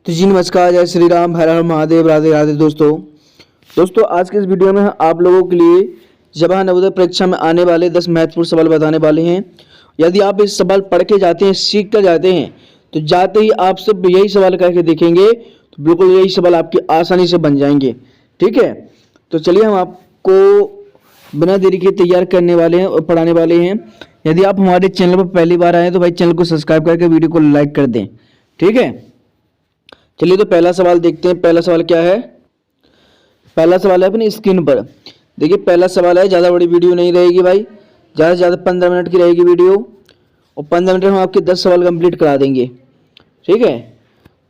तो जी नमस्कार, जय श्री राम, हर हर महादेव, राधे राधे। दोस्तों आज के इस वीडियो में हम आप लोगों के लिए जवाहर नवोदय परीक्षा में आने वाले 10 महत्वपूर्ण सवाल बताने वाले हैं। यदि आप इस सवाल पढ़ के जाते हैं, सीख कर जाते हैं, तो जाते ही आप सब यही सवाल करके देखेंगे तो बिल्कुल यही सवाल आपकी आसानी से बन जाएंगे। ठीक है, तो चलिए हम आपको बिना देरी के तैयार करने वाले हैं और पढ़ाने वाले हैं। यदि आप हमारे चैनल पर पहली बार आए तो भाई चैनल को सब्सक्राइब करके वीडियो को लाइक कर दें। ठीक है, चलिए तो पहला सवाल देखते हैं। पहला सवाल क्या है? पहला सवाल है अपनी स्क्रीन पर। देखिए पहला सवाल है, ज़्यादा बड़ी वीडियो नहीं रहेगी भाई, ज़्यादा से ज़्यादा 15 मिनट की रहेगी वीडियो, और 15 मिनट में हम आपके 10 सवाल कंप्लीट करा देंगे। ठीक है,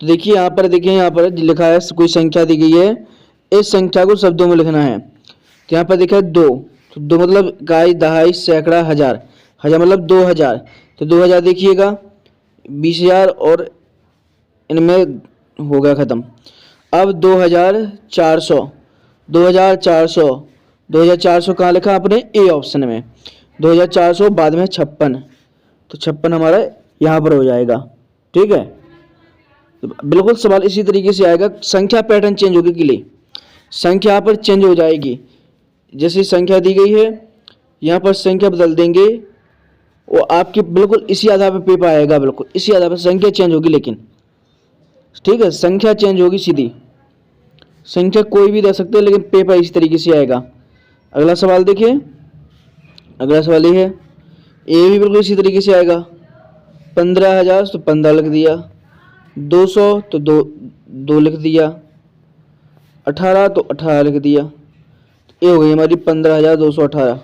तो देखिए यहाँ पर, देखिए यहाँ पर लिखा है कोई संख्या दी गई है, इस संख्या को शब्दों में लिखना है। तो यहाँ पर देखा है 2, तो 2 मतलब इकाई, दहाई, सैकड़ा, हजार। हजार मतलब 2000, तो 2000 देखिएगा, 20,000 और इनमें हो गया ख़त्म। अब 2400, 2400, 2400 कहाँ लिखा आपने? ए ऑप्शन में। 2400 बाद में 56, तो 56 हमारा यहाँ पर हो जाएगा। ठीक है, तो बिल्कुल सवाल इसी तरीके से आएगा। संख्या पैटर्न चेंज होगी के लिए संख्या यहाँ पर चेंज हो जाएगी। जैसी संख्या दी गई है यहाँ पर संख्या बदल देंगे, वो आपके बिल्कुल इसी आधार पर पेपर आएगा, बिल्कुल इसी आधार पर संख्या चेंज होगी। लेकिन ठीक है, संख्या चेंज होगी, सीधी संख्या कोई भी दे सकते हैं, लेकिन पेपर इस तरीके से आएगा। अगला सवाल देखिए, अगला सवाल ये है, ये भी बिल्कुल इसी तरीके से आएगा। 15,000 तो 15 लिख दिया, 200 तो 2 लिख दिया, 18 तो 18 लिख दिया। ये हो गई हमारी 15,218,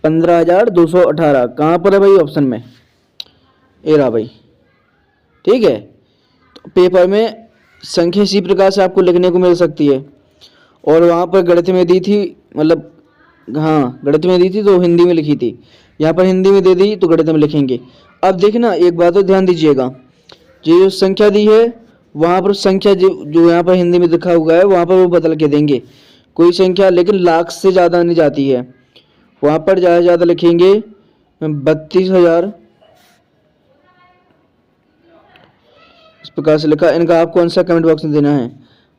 15,218 कहाँ पर है भाई? ऑप्शन में, ये रहा भाई। ठीक है, पेपर में संख्या इसी प्रकार से आपको लिखने को मिल सकती है, और वहाँ पर गणित में दी थी, मतलब हाँ गणित में दी थी तो हिंदी में लिखी थी, यहाँ पर हिंदी में दे दी तो गणित में लिखेंगे। अब देखना एक बात तो ध्यान दीजिएगा, जो संख्या दी है वहाँ पर संख्या जो यहाँ पर हिंदी में लिखा हुआ है वहाँ पर वो बदल के देंगे। कोई संख्या लेकिन लाख से ज़्यादा नहीं जाती है, वहाँ पर ज़्यादा से ज़्यादा लिखेंगे 32,000, इस प्रकार से लिखा। इनका आपको आंसर कमेंट बॉक्स में देना है।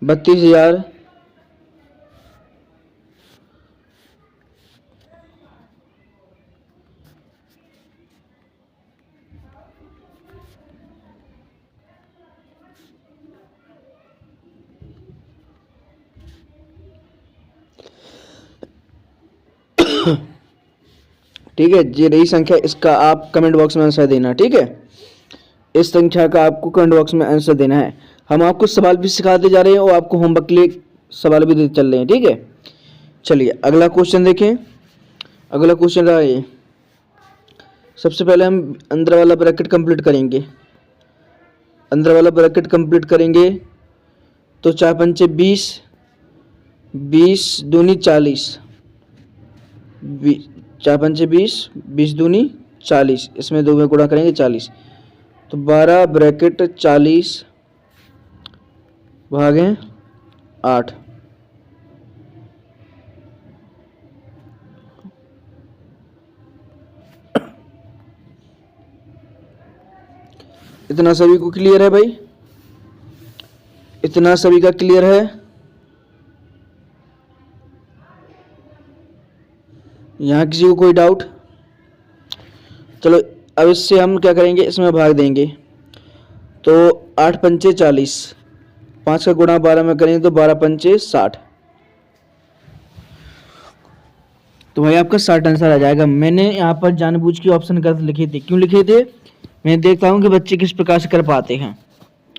32,000 ठीक है, ये रही संख्या, इसका आप कमेंट बॉक्स में आंसर देना। ठीक है, इस संख्या का आपको कमेंट बॉक्स में आंसर देना है। हम आपको सवाल भी सिखाते जा रहे हैं और आपको होमवर्क के लिए सवाल भी देते चल रहे हैं। ठीक है, चलिए अगला क्वेश्चन देखें। अगला क्वेश्चन रहा ये, सबसे पहले हम अंदर वाला ब्रैकेट कंप्लीट करेंगे। अंदर वाला ब्रैकेट कंप्लीट करेंगे तो 4 पंचे 20, 20 दूनी 40, 4 पंचे 20, 20 दूनी 40, इसमें 2 में गुणा करेंगे 40, तो 12 ब्रैकेट 40 भागे 8। इतना सभी को क्लियर है भाई? इतना सभी का क्लियर है? यहाँ किसी को कोई डाउट? चलो अब इससे हम क्या करेंगे, इसमें भाग देंगे। तो 8 पंचे 40, 5 का गुणा 12 में करेंगे तो 12 पंचे 60, तो भाई आपका 60 आंसर आ जाएगा। मैंने यहाँ पर जानबूझ के ऑप्शन गलत लिखे थे। क्यों लिखे थे? मैं देखता हूँ कि बच्चे किस प्रकार से कर पाते हैं।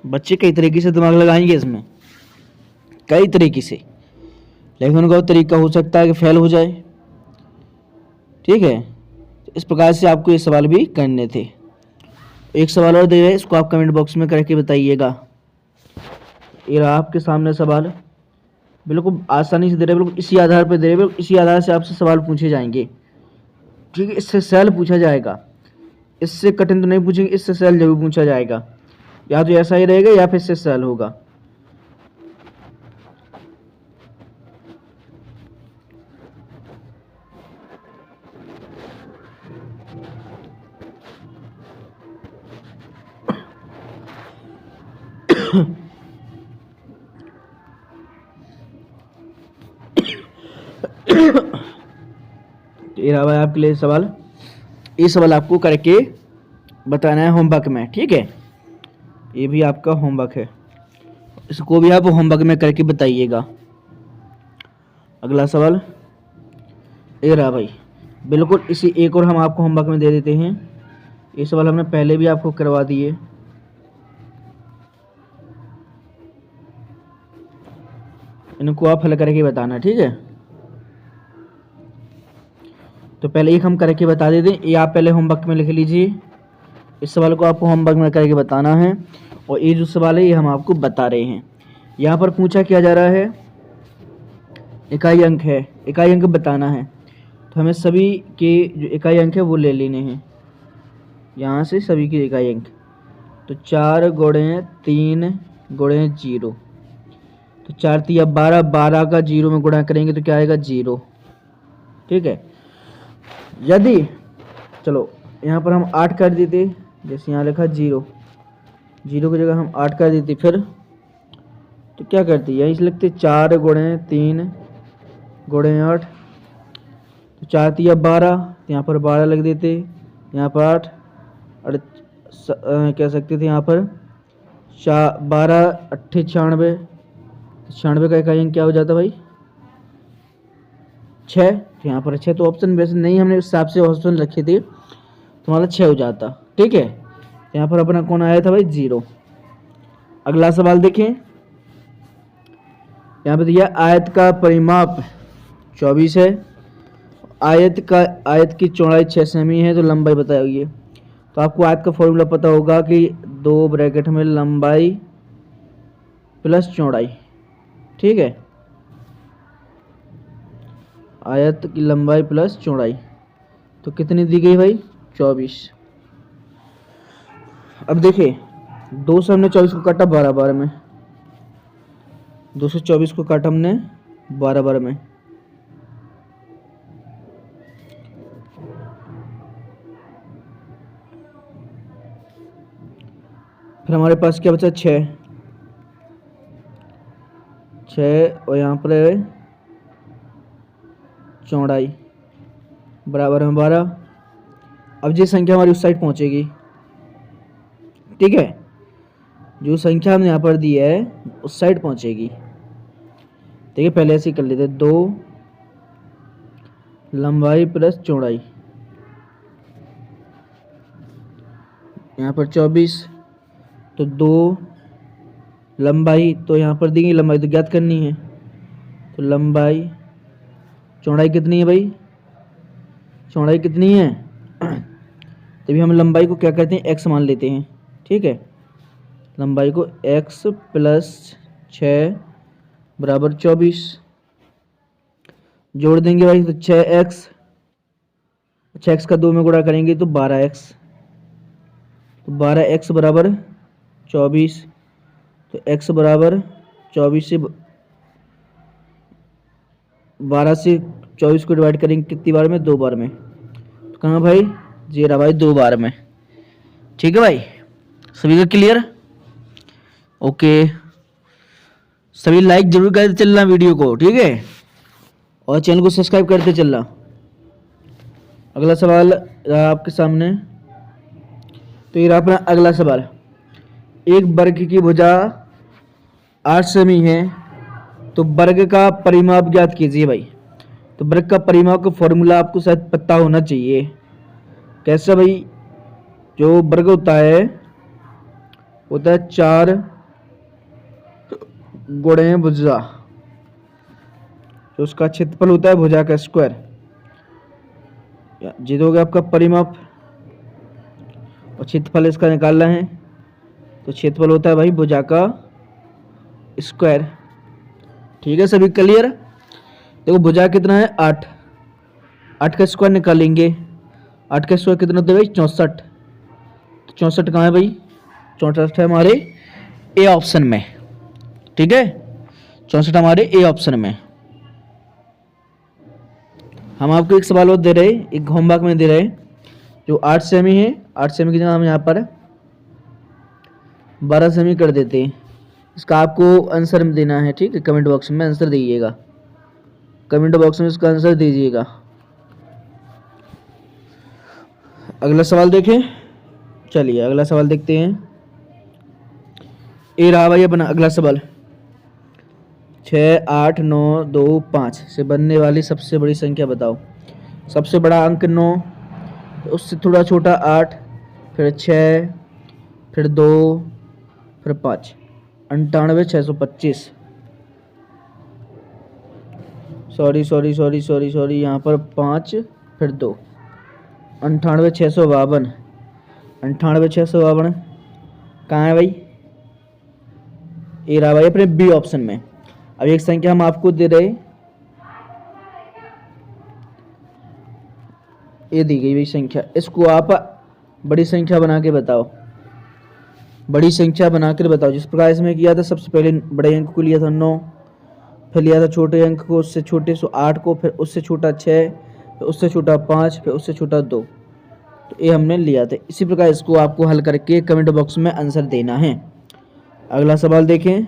बच्चे कई तरीके से दिमाग लगाएंगे इसमें, कई तरीके से, लेकिन उनका तरीका हो सकता है कि फेल हो जाए। ठीक है, इस प्रकार से आपको ये सवाल भी करने थे। एक सवाल और दे रहे हैं, इसको आप कमेंट बॉक्स में करके बताइएगा। ये रहा आपके सामने सवाल, बिल्कुल आसानी से दे रहे, बिल्कुल इसी आधार पर दे रहे, बिल्कुल इसी आधार से आपसे सवाल पूछे जाएंगे। ठीक है, इससे सवाल पूछा जाएगा, इससे कठिन तो नहीं पूछेंगे, इससे सवाल जरूर पूछा जाएगा। या तो ऐसा ही रहेगा या फिर इससे सवाल होगा। ये रहा भाई आपके लिए सवाल। ये सवाल आपको करके बताना है होमवर्क में, ठीक है। ये भी आपका होमवर्क है, इसको भी आप होमवर्क में करके बताइएगा। अगला सवाल ये रहा भाई, बिल्कुल इसी एक और हम आपको होमवर्क में दे देते हैं। ये सवाल हमने पहले भी आपको करवा दिए। इनको आप हल करके बताना, ठीक है। तो पहले एक हम करके बता देते हैं, ये आप पहले होमवर्क में लिख लीजिए। इस सवाल को आपको होमवर्क में करके बताना है, और ये जो सवाल है ये हम आपको बता रहे हैं। यहाँ पर पूछा क्या जा रहा है, इकाई अंक है, इकाई अंक बताना है। तो हमें सभी के जो इकाई अंक है वो ले लेने हैं, यहाँ से सभी के इकाई अंक। तो 4 गुणे 3 गुणे 0, तो 4 तिया 12, 12 का 0 में गुणा करेंगे तो क्या आएगा 0, ठीक है। यदि चलो यहाँ पर हम 8 कर देते, जैसे यहाँ लिखा 0, 0 की जगह हम 8 कर देते, फिर तो क्या करते यहीं से लिखते 4 गुणे 3 गुणे 8, तो 4 तिया 12, तो यहाँ पर 12 लिख देते, यहाँ पर 8 कह सकते थे यहाँ पर 12 8 96, 96 का इकाई अंक क्या हो जाता भाई 6, तो यहाँ पर 6, तो ऑप्शन वैसे नहीं हमने उस हिसाब से ऑप्शन रखे थे, तो हमारा 6 हो जाता, ठीक है। यहाँ पर अपना कौन आया था भाई 0। अगला सवाल देखें, यहाँ पे दिया आयत का परिमाप 24 है, आयत की चौड़ाई 6 सेमी है, तो लंबाई बताइए। तो आपको आयत का फॉर्मूला पता होगा कि 2 ब्रैकेट में लंबाई प्लस चौड़ाई, ठीक है। आयत की लंबाई प्लस चौड़ाई तो कितनी दी गई भाई 24। अब देखिए 2 से हमने 24 को काटा 12 बार में, 224 को काटा हमने 12 बार में, फिर हमारे पास क्या बचा 6 और यहाँ पर चौड़ाई बराबर में 12। अब ये संख्या हमारी उस साइड पहुंचेगी, ठीक है। जो संख्या हमने यहाँ पर दी है उस साइड पहुंचेगी, ठीक है। पहले ऐसे ही कर लेते, 2 लंबाई प्लस चौड़ाई, यहाँ पर 24, तो 2 लंबाई, तो यहाँ पर दी गई लंबाई तो ज्ञात करनी है, तो लंबाई चौड़ाई कितनी है भाई, चौड़ाई कितनी है तभी हम लंबाई को क्या करते हैं x मान लेते हैं, ठीक है। लंबाई को x प्लस 6 बराबर 24 जोड़ देंगे भाई, तो 6x का 2 में गुणा करेंगे तो 12x, तो 12x बराबर 24, तो x बराबर 24 से 12 से 24 को डिवाइड करेंगे कितनी बार में 2 बार में, तो कहाँ भाई जी रहा भाई 2 बार में, ठीक है भाई। सभी का क्लियर, ओके। सभी लाइक जरूर करते चलना वीडियो को, ठीक है, और चैनल को सब्सक्राइब करते चलना। अगला सवाल रहा आपके सामने, तो ये रहा अपना अगला सवाल। एक वर्ग की भुजा 8 सेमी है, तो वर्ग का परिमाप ज्ञात कीजिए भाई। तो वर्ग का परिमाप का फॉर्मूला आपको शायद पता होना चाहिए। कैसे भाई, जो वर्ग होता है 4 गुणे भुजा, तो उसका क्षेत्रफल होता है भुजा का स्क्वायर, जी हो गया आपका परिमाप, और क्षेत्रफल इसका निकालना है, तो क्षेत्रफल होता है भाई भुजा का स्क्वायर, ठीक है। सभी क्लियर, देखो भुजा कितना है 8, 8 का स्क्वायर निकालेंगे, 8 का स्क्वायर कितना होता है भाई 64, तो 64 कहाँ है भाई 64 है हमारे ए ऑप्शन में, ठीक है। 64 हमारे ए ऑप्शन में। हम आपको एक सवाल और दे रहे, एक होमवर्क में दे रहे, जो 8 सेमी है, 8 सेमी की जगह हम यहाँ पर 12 सेमी कर देते हैं, इसका आपको आंसर देना है, ठीक है। कमेंट बॉक्स में आंसर दीजिएगा, कमेंट बॉक्स में इसका आंसर दीजिएगा। अगला सवाल देखें, चलिए अगला सवाल देखते हैं। ये रहा भाई अपना अगला सवाल। 6, 8, 9, 2, 5 से बनने वाली सबसे बड़ी संख्या बताओ। सबसे बड़ा अंक 9, उससे थोड़ा छोटा 8, फिर 6, फिर 2, फिर 5। 98,625। सॉरी यहाँ पर 5 फिर 2। 98,652। 98,652 कहाँ है भाई? ये रहा भाई अपने बी ऑप्शन में। अब एक संख्या हम आपको दे रहे, ये दी गई भाई संख्या, इसको आप बड़ी संख्या बना के बताओ। बड़ी संख्या बनाकर बताओ। जिस प्रकार इसमें किया था, सबसे पहले बड़े अंक को लिया था 9, फिर लिया था छोटे अंक को, उससे छोटे 8 को, फिर उससे छोटा 6, फिर उससे छोटा 5, फिर उससे छोटा 2। तो ये हमने लिया था। इसी प्रकार इसको आपको हल करके कमेंट बॉक्स में आंसर देना है। अगला सवाल देखें।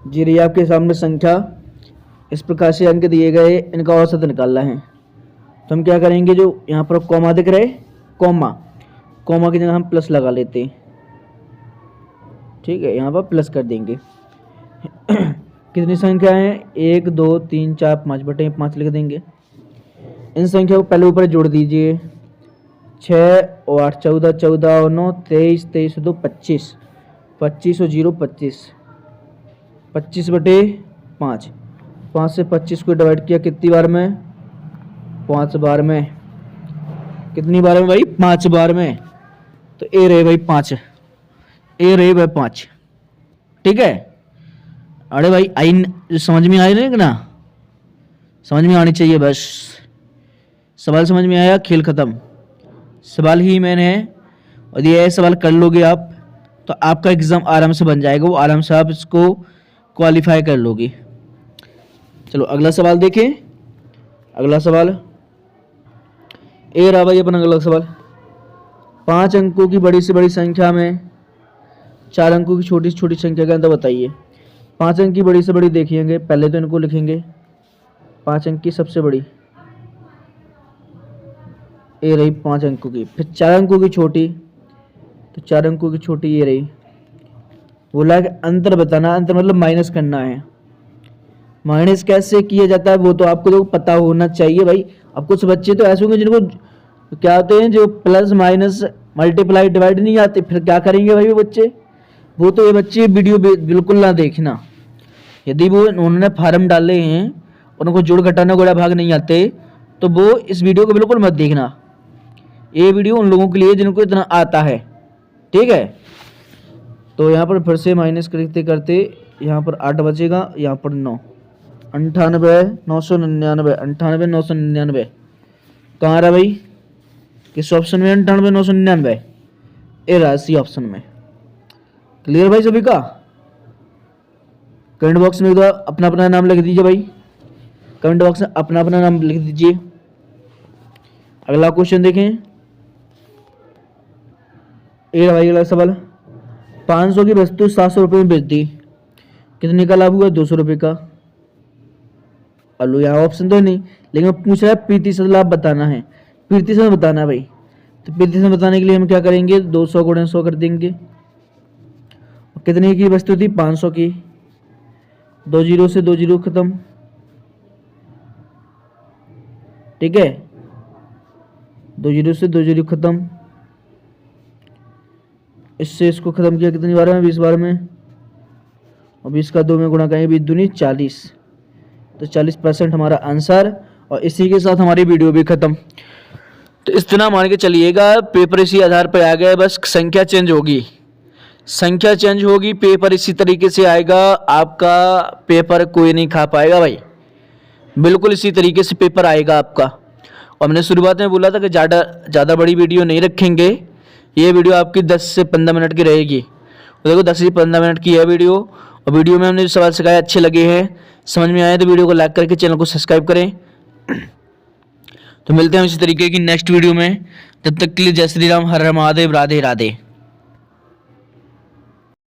जी रही आपके सामने संख्या, इस प्रकार से अंक दिए गए, इनका औसत निकालना है। तो हम क्या करेंगे, जो यहाँ पर कॉमा दिख रहे, कॉमा की जगह हम प्लस लगा लेते हैं, ठीक है। यहाँ पर प्लस कर देंगे। कितनी संख्या है? 1, 2, 3, 4, 5 बटे 5 लिख देंगे। इन संख्या को पहले ऊपर जोड़ दीजिए। 6 और 8 14, 14 और 9 23, 23 2 25, 25 और 0 25, 25 बटे 5। 5 से 25 को डिवाइड किया कितनी बार में? 5 बार में। कितनी बार में भाई? 5 बार में। तो ए रहे भाई 5, ए रहे भाई 5, ठीक है। अरे भाई आई समझ में आई ना? समझ में आनी चाहिए बस। सवाल समझ में आया, खेल खत्म। सवाल ही मैंने है, और ये सवाल कर लोगे आप तो आपका एग्जाम आराम से बन जाएगा। वो आराम से आप इसको क्वालिफाई कर लोगे। चलो अगला सवाल देखें। अगला सवाल ए रहा भाई अपना अगला सवाल। 5 अंकों की बड़ी से बड़ी संख्या में 4 अंकों की छोटी से छोटी संख्या का अंतर बताइए। 5 अंक की बड़ी से बड़ी देखिएंगे, पहले तो इनको लिखेंगे। 5 अंक की सबसे बड़ी ये रही 5 अंकों की, फिर 4 अंकों की छोटी, तो 4 अंकों की छोटी ये रही। बोला कि अंतर बताना, अंतर मतलब माइनस करना है। माइनस कैसे किया जाता है वो तो आपको तो पता होना चाहिए भाई। अब कुछ बच्चे तो ऐसे होंगे जिनको क्या होते हैं, जो प्लस माइनस मल्टीप्लाई डिवाइड नहीं आते, फिर क्या करेंगे भाई वो बच्चे? वो तो ये बच्चे वीडियो बिल्कुल ना देखना। यदि वो उन्होंने फार्म डाले हैं, उनको जोड़ घटाना गुणा भाग नहीं आते, तो वो इस वीडियो को बिल्कुल मत देखना। ये वीडियो उन लोगों के लिए जिनको इतना आता है, ठीक है। तो यहाँ पर फिर से माइनस करते करते यहाँ पर 8 बचेगा, यहाँ पर 9। 98,999, 98,999 कहाँ रहा भाई? किस ऑप्शन में? 98,999 ए रहा सी ऑप्शन में। क्लियर भाई सभी का? कमेंट बॉक्स में अपना अपना नाम लिख दीजिए भाई। कमेंट बॉक्स में अपना अपना नाम लिख दीजिए। अगला क्वेश्चन देखें। ये भाई अगला सवाल। 500 की वस्तु 700 रुपये में बेच दी, कितने का लाभ हुआ? 200 रुपये का। अल्लू यहाँ ऑप्शन तो नहीं, लेकिन पूछ रहा है प्रतिशत लाभ बताना है। प्रतिशत बताना है भाई, तो प्रतिशत बताने के लिए हम क्या करेंगे? 200 गुणा 100 कर देंगे। कितने की वस्तु थी? 500 की। 2 जीरो से 2 जीरो खत्म, ठीक है। 2 जीरो से 2 जीरो खत्म। इससे इसको खत्म किया कितनी बार में? 20 बार में। और 20 का 2 में गुणा करेंगे, 20 दूनी 40, तो 40% हमारा आंसर। और इसी के साथ हमारी वीडियो भी खत्म। तो इस तरह मान के चलिएगा, पेपर इसी आधार पर आ गया, बस संख्या चेंज होगी, संख्या चेंज होगी, पेपर इसी तरीके से आएगा। आपका पेपर कोई नहीं खा पाएगा भाई, बिल्कुल इसी तरीके से पेपर आएगा आपका। और हमने शुरुआत में बोला था कि ज़्यादा बड़ी वीडियो नहीं रखेंगे। ये वीडियो आपकी 10 से 15 मिनट की रहेगी। तो देखो 10 से 15 मिनट की है वीडियो, और वीडियो में हमने जो सवाल सिखाए अच्छे लगे हैं, समझ में आए, तो वीडियो को लाइक करके चैनल को सब्सक्राइब करें। तो मिलते हैं इसी तरीके की नेक्स्ट वीडियो में। तब तक के लिए जय श्री राम, हर हर महादेव, राधे राधे।